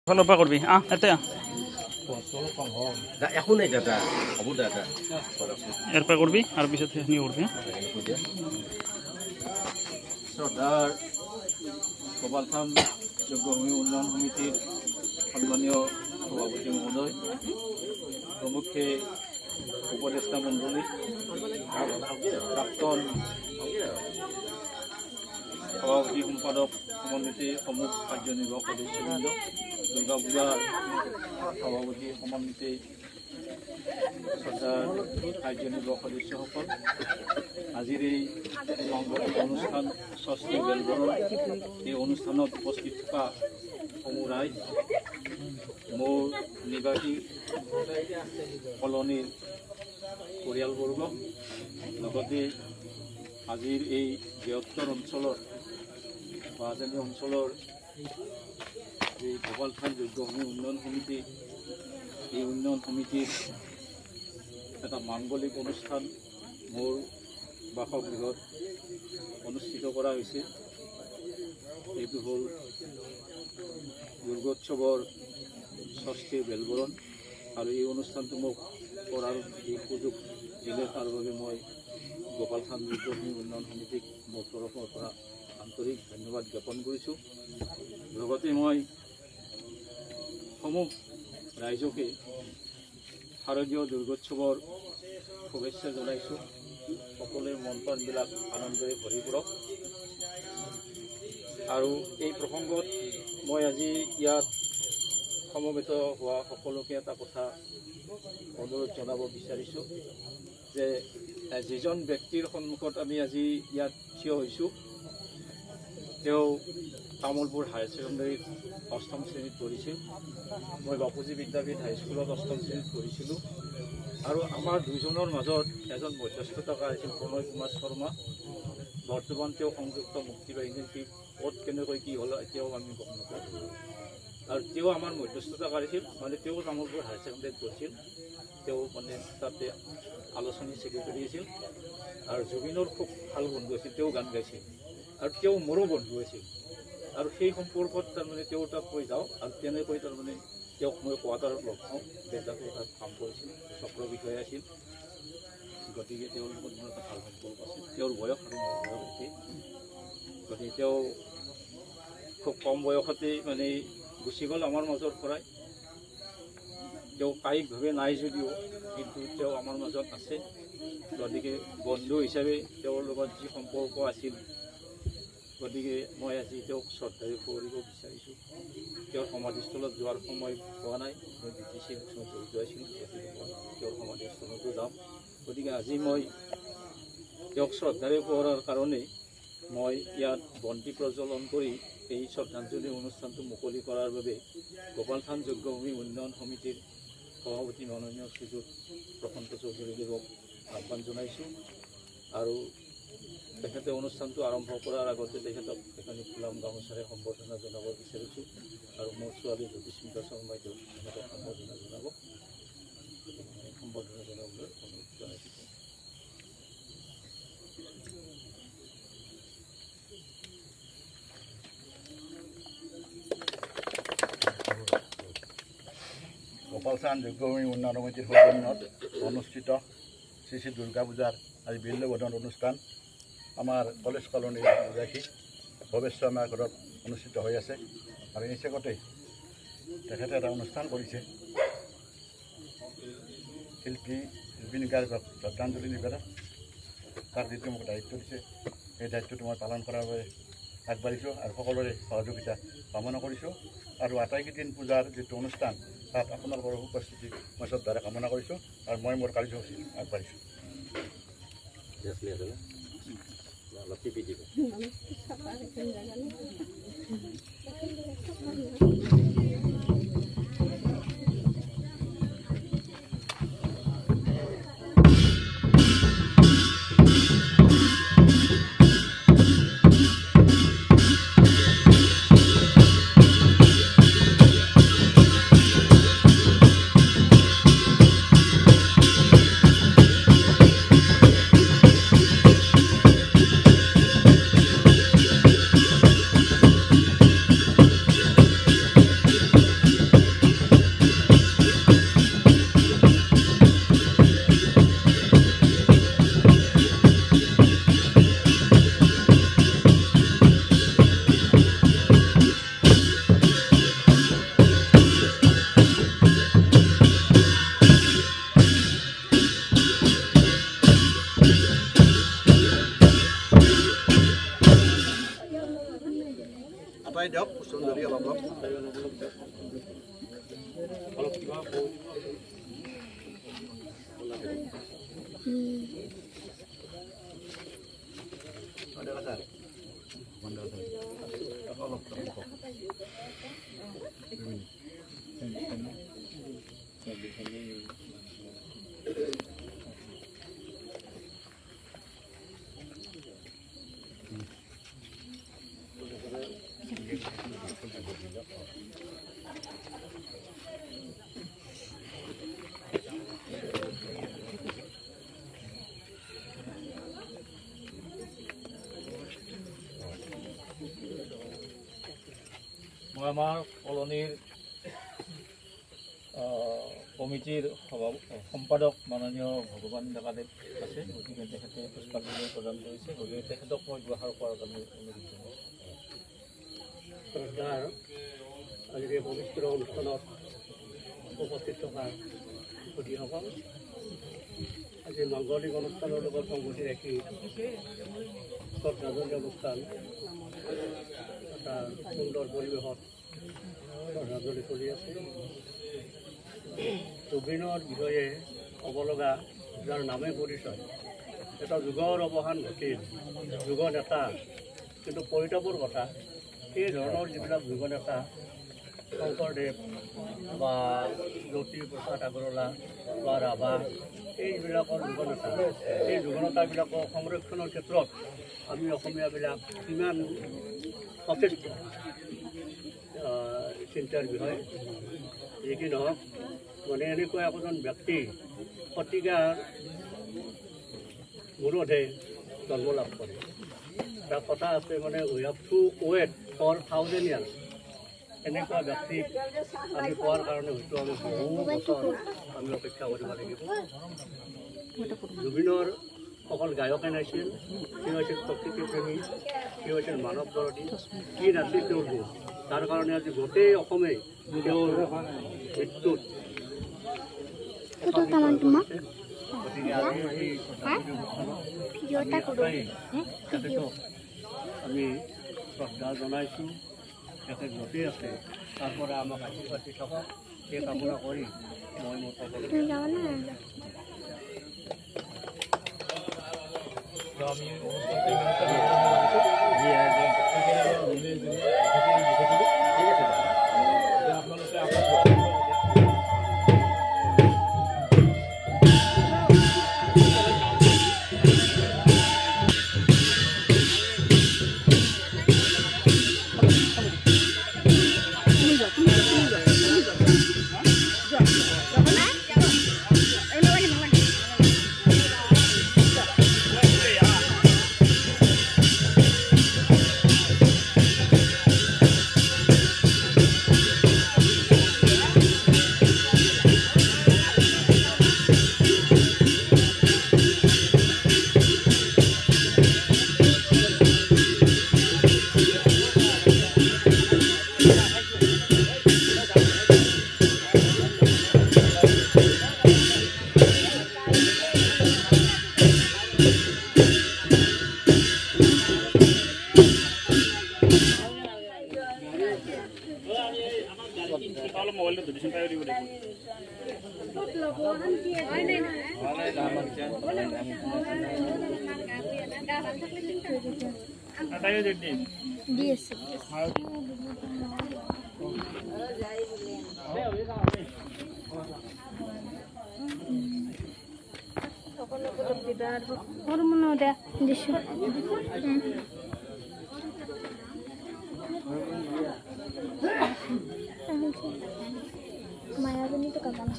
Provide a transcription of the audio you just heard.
ফলপা করবি এতে এখন এই দাদা হব দাদা এরপা করবি আর পিছত নিয়ে করবি শ্রদ্ধার গোপালথান যোগ্যভূমি উন্নয়ন সমিতির সম্মানীয় সভাপতি মহোদয় প্রমুখে উপদেষ্টা মণ্ডলী প্রাক্তন সভাপতি সম্পাদক সমন্বিত সমূহ কার্যনির্বাহক সদস্যবৃন্দ দুর্গা পূজার সভাপতি সমন্বিত শ্রদ্ধার কার্যনির্বাহক সদস্যসকল আজিৰ এই সাংগঠনিক অনুষ্ঠান ষষ্ঠী বেলবৰণ এই অনুষ্ঠানত উপস্থিত থকা সমূহ ৰাইজ মোৰ নিবাসী কলনীৰ পৰিয়ালবৰ্গ লগতে আজিৰ এই বৃহত্তৰ অঞ্চলৰ বাজানী অঞ্চলৰ এই গোপালথান যোগ্যভূমি উন্নয়ন সমিতি এই উন্নয়ন সমিতিৰ এটা মাংগলিক অনুষ্ঠান মোৰ বাসগৃহত অনুষ্ঠিত কৰা হৈছে। এইটো হ'ল দুৰ্গোৎসৱৰ ষষ্ঠীৰ বেলবৰণ আৰু এই অনুষ্ঠানটো মোক কৰাৰ এই সুযোগ দিলে তাৰ বাবে মই গোপালথান যোগ্যভূমি উন্নয়ন সমিতিক মোৰ তৰফৰ পৰা আন্তৰিক ধন্যবাদ জ্ঞাপন কৰিছোঁ। লগতে মই সমূহ ৰাইজকে শাৰদীয় দুৰ্গোৎসৱৰ শুভেচ্ছা জনাইছোঁ। সকলোৰে মন প্ৰাণবিলাক আনন্দৰে ভৰি পৰক। আৰু এই প্ৰসংগত মই আজি ইয়াত সমবেত হোৱা সকলোকে এটা কথা অনুৰোধ জনাব বিচাৰিছোঁ যে যিজন ব্যক্তিৰ সন্মুখত আমি আজি ইয়াত থিয় হৈছোঁ তেওঁ তামোলপুৰ হায়াৰ ছেকেণ্ডেৰীত অষ্টম শ্ৰেণীত পঢ়িছিল। মই বাপুজী বিদ্যাপীঠ হাইস্কুলত অষ্টম শ্ৰেণীত পঢ়িছিলোঁ। আৰু আমাৰ দুজনৰ মাজত এজন মধ্যস্থতাকাৰ আছিল প্ৰণয় কুমাৰ শৰ্মা। বৰ্তমান তেওঁ সংযুক্ত মুক্তি বাহিনীৰ ক'ত কেনেকৈ কি হ'ল এতিয়াও আমি গম নাপাওঁ। আৰু তেওঁ আমাৰ মধ্যস্থতাকাৰ আছিল, মানে তেওঁ তামোলপুৰ হায়াৰ ছেকেণ্ডেৰীত পঢ়িছিল। তেওঁ মানে তাতে আলোচনী ছেক্ৰেটাৰী আছিল। আৰু জুবিনৰ খুব ভাল বন্ধু আছিল, তেওঁ গান গাইছিল আৰু তেওঁ মোৰো বন্ধু আছিল। আৰু সেই সম্পৰ্কত তাৰমানে তেওঁ তাত কৈ যাওঁ আৰু তেনেকৈ তাৰমানে তেওঁক মই কোৱাৰ্টাৰত লগ পাওঁ। দেউতাকে তাত কাম কৰিছিল, চক্ৰ বিষয়া আছিল। গতিকে তেওঁৰ লগত মোৰ এটা ভাল সম্পৰ্ক আছিল। তেওঁৰ বয়স আৰু মোৰ বয়স একেই। গতিকে তেওঁ খুব কম বয়সতেই মানে গুচি গ'ল আমাৰ মাজৰ পৰাই। তেওঁ কায়িকভাৱে নাই যদিও কিন্তু তেওঁ আমাৰ মাজত আছে। গতিকে বন্ধু হিচাপে তেওঁৰ লগত যি সম্পৰ্ক আছিল, গতিকে মই আজি তেওঁক শ্ৰদ্ধাৰে কৰিব বিচাৰিছোঁ। তেওঁৰ সমাধিস্থলত যোৱাৰ সময় পোৱা নাই, মই বিটিচি জড়িত আছিলোঁ, গতিকে মই তেওঁৰ সমাধিস্থলতো যাম। গতিকে আজি মই তেওঁক শ্ৰদ্ধাৰে কৰাৰ কাৰণে মই ইয়াত বন্তি প্ৰজ্বলন কৰি এই শ্ৰদ্ধাঞ্জলি অনুষ্ঠানটো মুকলি কৰাৰ বাবে গোপালথান যোগ্যভূমি উন্নয়ন সমিতিৰ সভাপতি মাননীয় শ্ৰীযুত প্ৰশান্ত চৌধুৰীদেৱক আহ্বান জনাইছোঁ। আৰু তেখেতে অনুষ্ঠানটো আৰম্ভ কৰাৰ আগতে তেখেতক এখনি ফুলাম গামোচাৰে সম্বৰ্ধনা জনাব বিচাৰিছোঁ। আৰু মোৰ ছোৱালী জ্যোতিস্মিতা শৰ্মাই তেওঁক তেখেতক সম্বৰ্ধনা জনাব। সম্বৰ্ধনা জনাবলৈ অনুৰোধ জনাইছোঁ। গোপালথান যোগ্যভূমি উন্নয়ন সমিতিৰ সৌজন্যত অনুষ্ঠিত শ্ৰী শ্ৰী দুৰ্গা পূজাৰ আজি বিল্লবোধন অনুষ্ঠান আমাৰ কলেজ কলনীৰ নিবাসী ভৱেশ শৰ্মাৰ ঘৰত অনুষ্ঠিত হৈ আছে। আৰু এই চেগতে তেখেতে এটা অনুষ্ঠান কৰিছে, শিল্পী জুবিন গাৰ্গক শ্ৰদ্ধাঞ্জলি নিবেদন। তাৰ যিটো মোক দায়িত্ব দিছে সেই দায়িত্বটো মই পালন কৰাৰ বাবে আগবাঢ়িছোঁ আৰু সকলোৰে সহযোগিতা কামনা কৰিছোঁ। আৰু আটাইকেইদিন পূজাৰ যিটো অনুষ্ঠান তাত আপোনালোকৰ উপস্থিতি মই শ্ৰদ্ধাৰে কামনা কৰিছোঁ আৰু মই মোৰ কাৰ্যসূচী আগবাঢ়িছোঁ। ভাষণ যদি অলপ কিবা মই আমাৰ কলনীৰ কমিটিৰ সম্পাদক মাননীয় ভগৱান ডেকাদেৱ আছে, গতিকে তেখেতে পুষ্পাঞ্জলি প্ৰদান কৰিছে, গতিকে তেখেতক মই দুআষাৰ কোৱাৰ কাৰণে অনুৰোধ জনাইছোঁ। শ্ৰদ্ধাৰ আজিৰ এই পবিত্ৰ অনুষ্ঠানত উপস্থিত থকা সুধীসকল, আজি মাংগলিক অনুষ্ঠানৰ লগত সংগতি ৰাখি শ্ৰদ্ধাঞ্জলি অনুষ্ঠান এটা সুন্দৰ পৰিৱেশত শ্ৰদ্ধাঞ্জলি চলি আছে। জুবিনৰ বিষয়ে ক'ব লগা যাৰ নামে পৰিচয়, এটা যুগৰ অৱসান ঘটিল, যুগ নেতা, কিন্তু পৰিতাপৰ কথা এই ধৰণৰ যিবিলাক যুগ নেতা শংকৰদেৱ বা জ্যোতিপ্ৰসাদ আগৰৱালা বা ৰাভা, এইবিলাকৰ যুগ নেতা, এই যুগ নেতাবিলাকৰ সংৰক্ষণৰ ক্ষেত্ৰত আমি অসমীয়াবিলাক কিমান সচেষ্ট চিন্তাৰ বিষয়। যি কি নহওক, মানে এনেকুৱা একোজন ব্যক্তি শতিকাৰ মূৰতহে জন্ম লাভ কৰে। এটা কথা আছে, মানে we have to wait for 1000 years। এনেকুৱা ব্যক্তিক আমি পোৱাৰ কাৰণে হয়তো আমি বহু বছৰ আমি অপেক্ষা কৰিব লাগিব। জুবিনৰ অকল গায়কে নাছিল, সি হৈছিল প্ৰকৃতিপ্ৰেমী, সি হৈছিল মানৱ দৰদী, কি নাছিল তেওঁৰ গুণ। তাৰ কাৰণে আজি গোটেই অসমেই তেওঁৰ মৃত্যুত গতিকে আজি এই তেখেতক আমি শ্ৰদ্ধা জনাইছোঁ। তেখেত য'তেই আছে তাৰ পৰা আমাক আশীৰ্বাদ দি থকা সেই কামনা কৰি মই মোৰ আমি মায়াজনী তো কাম